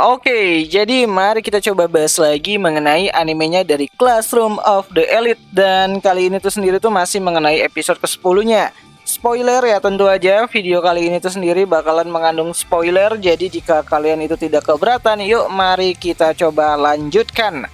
Oke, jadi mari kita coba bahas lagi mengenai animenya dari Classroom of the Elite. Dan kali ini tuh sendiri tuh masih mengenai episode ke-10-nya. Spoiler ya, tentu aja video kali ini tuh sendiri bakalan mengandung spoiler. Jadi jika kalian itu tidak keberatan, yuk mari kita coba lanjutkan.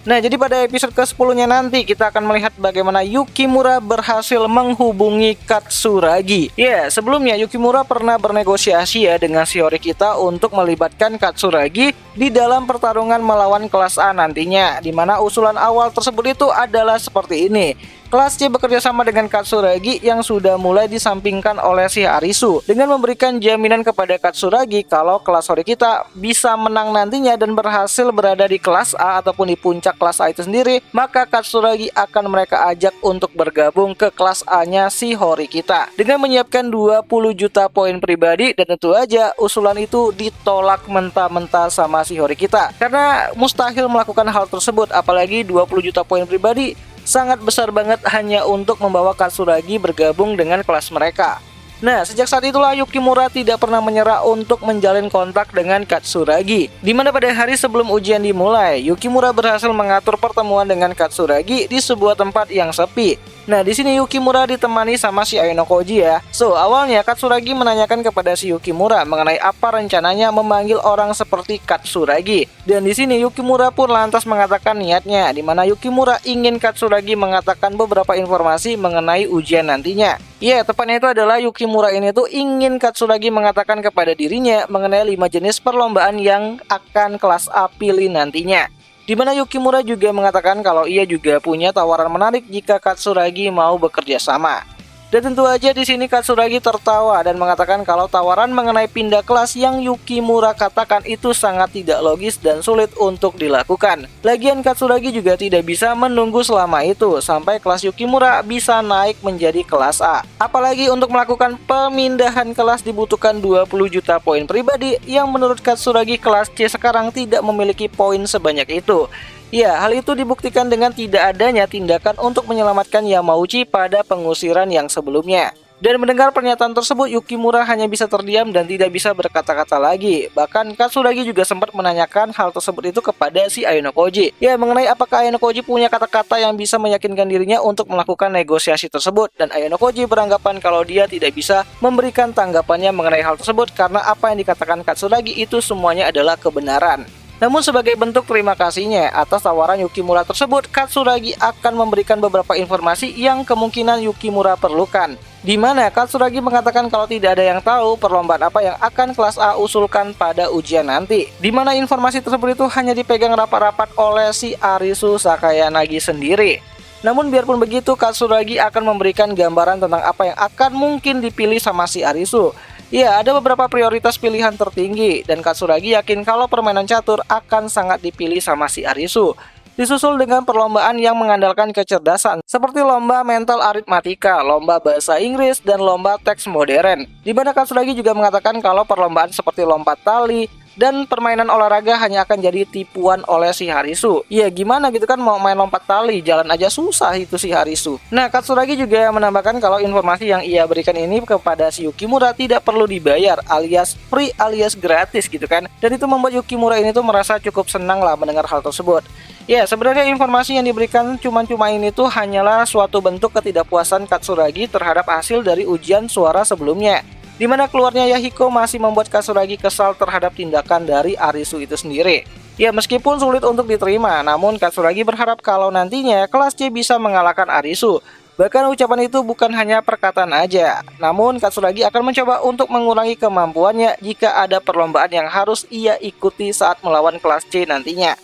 Nah, jadi pada episode ke-10-nya nanti kita akan melihat bagaimana Yukimura berhasil menghubungi Katsuragi. Ya, sebelumnya Yukimura pernah bernegosiasi ya dengan Shiori kita untuk melibatkan Katsuragi di dalam pertarungan melawan kelas A nantinya. Dimana usulan awal tersebut itu adalah seperti ini. Kelas C bekerja sama dengan Katsuragi yang sudah mulai disampingkan oleh si Harisu dengan memberikan jaminan kepada Katsuragi kalau kelas Hori kita bisa menang nantinya dan berhasil berada di kelas A ataupun di puncak kelas A itu sendiri, maka Katsuragi akan mereka ajak untuk bergabung ke kelas A-nya si Hori kita dengan menyiapkan 20 juta poin pribadi. Dan tentu aja usulan itu ditolak mentah-mentah sama si Hori kita karena mustahil melakukan hal tersebut, apalagi 20 juta poin pribadi sangat besar banget hanya untuk membawa Katsuragi bergabung dengan kelas mereka. Nah, sejak saat itulah Yukimura tidak pernah menyerah untuk menjalin kontak dengan Katsuragi. Dimana pada hari sebelum ujian dimulai, Yukimura berhasil mengatur pertemuan dengan Katsuragi di sebuah tempat yang sepi. Nah, di sini Yukimura ditemani sama si Ayano Koji ya. So, awalnya Katsuragi menanyakan kepada si Yukimura mengenai apa rencananya memanggil orang seperti Katsuragi. Dan di sini Yukimura pun lantas mengatakan niatnya, di mana Yukimura ingin Katsuragi mengatakan beberapa informasi mengenai ujian nantinya. Ya, tepatnya itu adalah Yukimura ini tuh ingin Katsuragi mengatakan kepada dirinya mengenai 5 jenis perlombaan yang akan kelas A pilih nantinya. Di mana Yukimura juga mengatakan kalau ia juga punya tawaran menarik jika Katsuragi mau bekerja sama. Dan tentu aja di sini Katsuragi tertawa dan mengatakan kalau tawaran mengenai pindah kelas yang Yukimura katakan itu sangat tidak logis dan sulit untuk dilakukan. Lagian Katsuragi juga tidak bisa menunggu selama itu sampai kelas Yukimura bisa naik menjadi kelas A. Apalagi untuk melakukan pemindahan kelas dibutuhkan 20 juta poin pribadi yang menurut Katsuragi kelas C sekarang tidak memiliki poin sebanyak itu. Ya, hal itu dibuktikan dengan tidak adanya tindakan untuk menyelamatkan Yamauchi pada pengusiran yang sebelumnya. Dan mendengar pernyataan tersebut, Yukimura hanya bisa terdiam dan tidak bisa berkata-kata lagi. Bahkan Katsuragi juga sempat menanyakan hal tersebut itu kepada si Ayano Koji. Ya, mengenai apakah Ayano Koji punya kata-kata yang bisa meyakinkan dirinya untuk melakukan negosiasi tersebut. Dan Ayano Koji beranggapan kalau dia tidak bisa memberikan tanggapannya mengenai hal tersebut karena apa yang dikatakan Katsuragi itu semuanya adalah kebenaran. Namun sebagai bentuk terima kasihnya atas tawaran Yukimura tersebut, Katsuragi akan memberikan beberapa informasi yang kemungkinan Yukimura perlukan. Di mana Katsuragi mengatakan kalau tidak ada yang tahu perlombaan apa yang akan kelas A usulkan pada ujian nanti. Di mana informasi tersebut itu hanya dipegang rapat-rapat oleh si Arisu Sakayanagi sendiri. Namun biarpun begitu, Katsuragi akan memberikan gambaran tentang apa yang akan mungkin dipilih sama si Arisu. Ya, ada beberapa prioritas pilihan tertinggi dan Katsuragi yakin kalau permainan catur akan sangat dipilih sama si Arisu. Disusul dengan perlombaan yang mengandalkan kecerdasan seperti lomba mental aritmatika, lomba bahasa Inggris, dan lomba teks modern. Di mana Katsuragi juga mengatakan kalau perlombaan seperti lompat tali dan permainan olahraga hanya akan jadi tipuan oleh si Harisu. Ya gimana gitu kan, mau main lompat tali, jalan aja susah itu si Harisu. Nah, Katsuragi juga menambahkan kalau informasi yang ia berikan ini kepada si Yukimura tidak perlu dibayar, alias free alias gratis gitu kan. Dan itu membuat Yukimura ini tuh merasa cukup senang lah mendengar hal tersebut. Ya, sebenarnya informasi yang diberikan cuma-cuma ini tuh hanyalah suatu bentuk ketidakpuasan Katsuragi terhadap hasil dari ujian suara sebelumnya. Di mana keluarnya Yahiko masih membuat Katsuragi kesal terhadap tindakan dari Arisu itu sendiri. Ya, meskipun sulit untuk diterima, namun Katsuragi berharap kalau nantinya kelas C bisa mengalahkan Arisu. Bahkan ucapan itu bukan hanya perkataan aja, namun Katsuragi akan mencoba untuk mengurangi kemampuannya jika ada perlombaan yang harus ia ikuti saat melawan kelas C nantinya.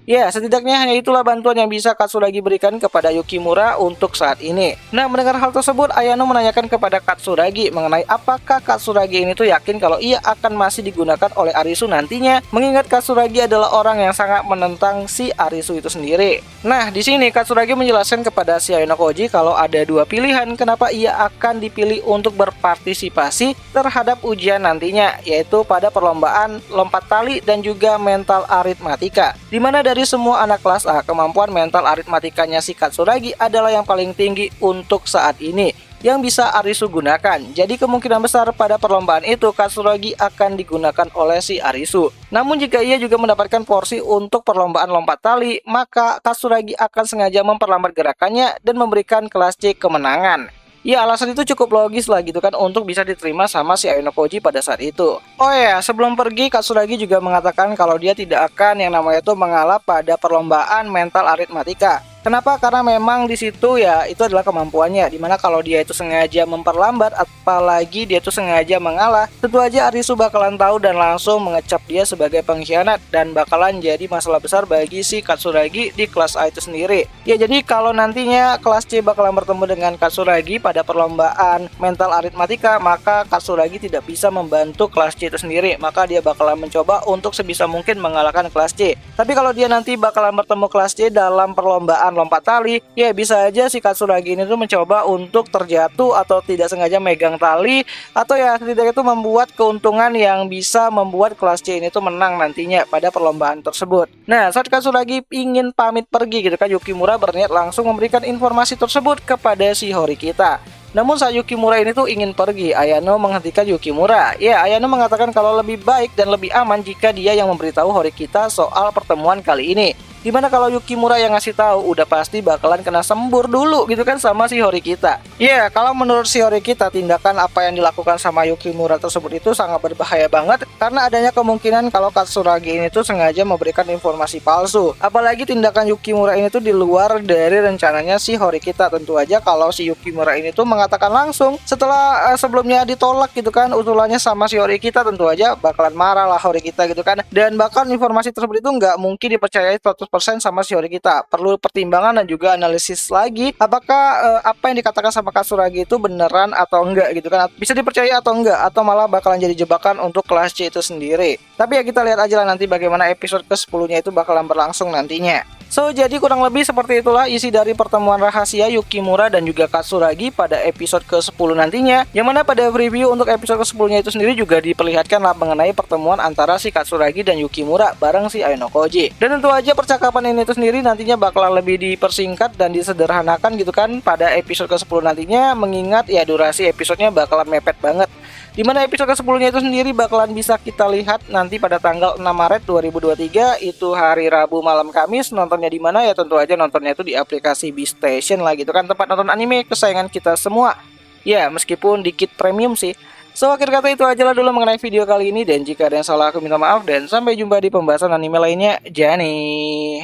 Ya, setidaknya hanya itulah bantuan yang bisa Katsuragi berikan kepada Yukimura untuk saat ini. Nah, mendengar hal tersebut, Ayano menanyakan kepada Katsuragi mengenai apakah Katsuragi ini tuh yakin kalau ia akan masih digunakan oleh Arisu nantinya, mengingat Katsuragi adalah orang yang sangat menentang si Arisu itu sendiri. Nah, di sini Katsuragi menjelaskan kepada si Ayano Koji kalau ada dua pilihan kenapa ia akan dipilih untuk berpartisipasi terhadap ujian nantinya, yaitu pada perlombaan lompat tali dan juga mental aritmatika. Di mana dari dari semua anak kelas A, kemampuan mental aritmatikanya si Katsuragi adalah yang paling tinggi untuk saat ini yang bisa Arisu gunakan. Jadi kemungkinan besar pada perlombaan itu Katsuragi akan digunakan oleh si Arisu. Namun jika ia juga mendapatkan porsi untuk perlombaan lompat tali, maka Katsuragi akan sengaja memperlambat gerakannya dan memberikan kelas C kemenangan. Ya, alasan itu cukup logis lah gitu kan untuk bisa diterima sama si Ayano Koji pada saat itu. Oh ya, sebelum pergi Katsuragi juga mengatakan kalau dia tidak akan yang namanya itu mengalah pada perlombaan mental aritmatika. Kenapa? Karena memang di situ ya itu adalah kemampuannya. Dimana kalau dia itu sengaja memperlambat, apalagi dia itu sengaja mengalah, tentu aja Arisu bakalan tahu dan langsung mengecap dia sebagai pengkhianat dan bakalan jadi masalah besar bagi si Katsuragi di kelas A itu sendiri. Ya, jadi kalau nantinya kelas C bakalan bertemu dengan Katsuragi pada perlombaan mental aritmatika, maka Katsuragi tidak bisa membantu kelas C itu sendiri. Maka dia bakalan mencoba untuk sebisa mungkin mengalahkan kelas C. Tapi kalau dia nanti bakalan bertemu kelas C dalam perlombaan lompat tali, ya bisa aja si Katsuragi ini tuh mencoba untuk terjatuh atau tidak sengaja megang tali, atau ya setidaknya itu membuat keuntungan yang bisa membuat kelas C ini tuh menang nantinya pada perlombaan tersebut. Nah, saat Katsuragi ingin pamit pergi gitu kan, Yukimura berniat langsung memberikan informasi tersebut kepada si Horikita. Namun saat Yukimura ini tuh ingin pergi, Ayano menghentikan Yukimura. Ya, Ayano mengatakan kalau lebih baik dan lebih aman jika dia yang memberitahu Horikita soal pertemuan kali ini. Dimana kalau Yukimura yang ngasih tahu udah pasti bakalan kena sembur dulu gitu kan sama si Horikita. Ya, kalau menurut si Horikita tindakan apa yang dilakukan sama Yukimura tersebut itu sangat berbahaya banget karena adanya kemungkinan kalau Katsuragi ini tuh sengaja memberikan informasi palsu. Apalagi tindakan Yukimura ini tuh di luar dari rencananya si Horikita. Tentu aja kalau si Yukimura ini tuh mengatakan langsung setelah sebelumnya ditolak gitu kan usulannya sama si Horikita, tentu aja bakalan marah lah Horikita gitu kan, dan bahkan informasi tersebut itu nggak mungkin dipercayai 100% sama si Horikita. Perlu pertimbangan dan juga analisis lagi apakah apa yang dikatakan sama Katsuragi itu beneran atau enggak gitu kan, bisa dipercaya atau enggak, atau malah bakalan jadi jebakan untuk kelas C itu sendiri. Tapi ya kita lihat aja lah nanti bagaimana episode ke-10-nya itu bakalan berlangsung nantinya. So, jadi kurang lebih seperti itulah isi dari pertemuan rahasia Yukimura dan juga Katsuragi pada episode ke-10 nantinya. Yang mana pada review untuk episode ke-10-nya itu sendiri juga diperlihatkan lah mengenai pertemuan antara si Katsuragi dan Yukimura bareng si Ayano Koji. Dan tentu aja percakapan ini itu sendiri nantinya bakalan lebih dipersingkat dan disederhanakan gitu kan pada episode ke-10 nantinya, mengingat ya durasi episodenya bakalan mepet banget. Dimana episode ke-10-nya itu sendiri bakalan bisa kita lihat nanti pada tanggal 6 Maret 2023, itu hari Rabu malam Kamis. Nontonnya di mana ya, tentu aja nontonnya itu di aplikasi Beastation lah gitu kan, tempat nonton anime kesayangan kita semua. Ya, meskipun dikit premium sih. So, akhir kata itu aja lah dulu mengenai video kali ini, dan jika ada yang salah aku minta maaf, dan sampai jumpa di pembahasan anime lainnya. Jani.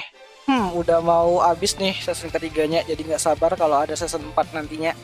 Udah mau habis nih season ketiganya, jadi nggak sabar kalau ada season 4 nantinya.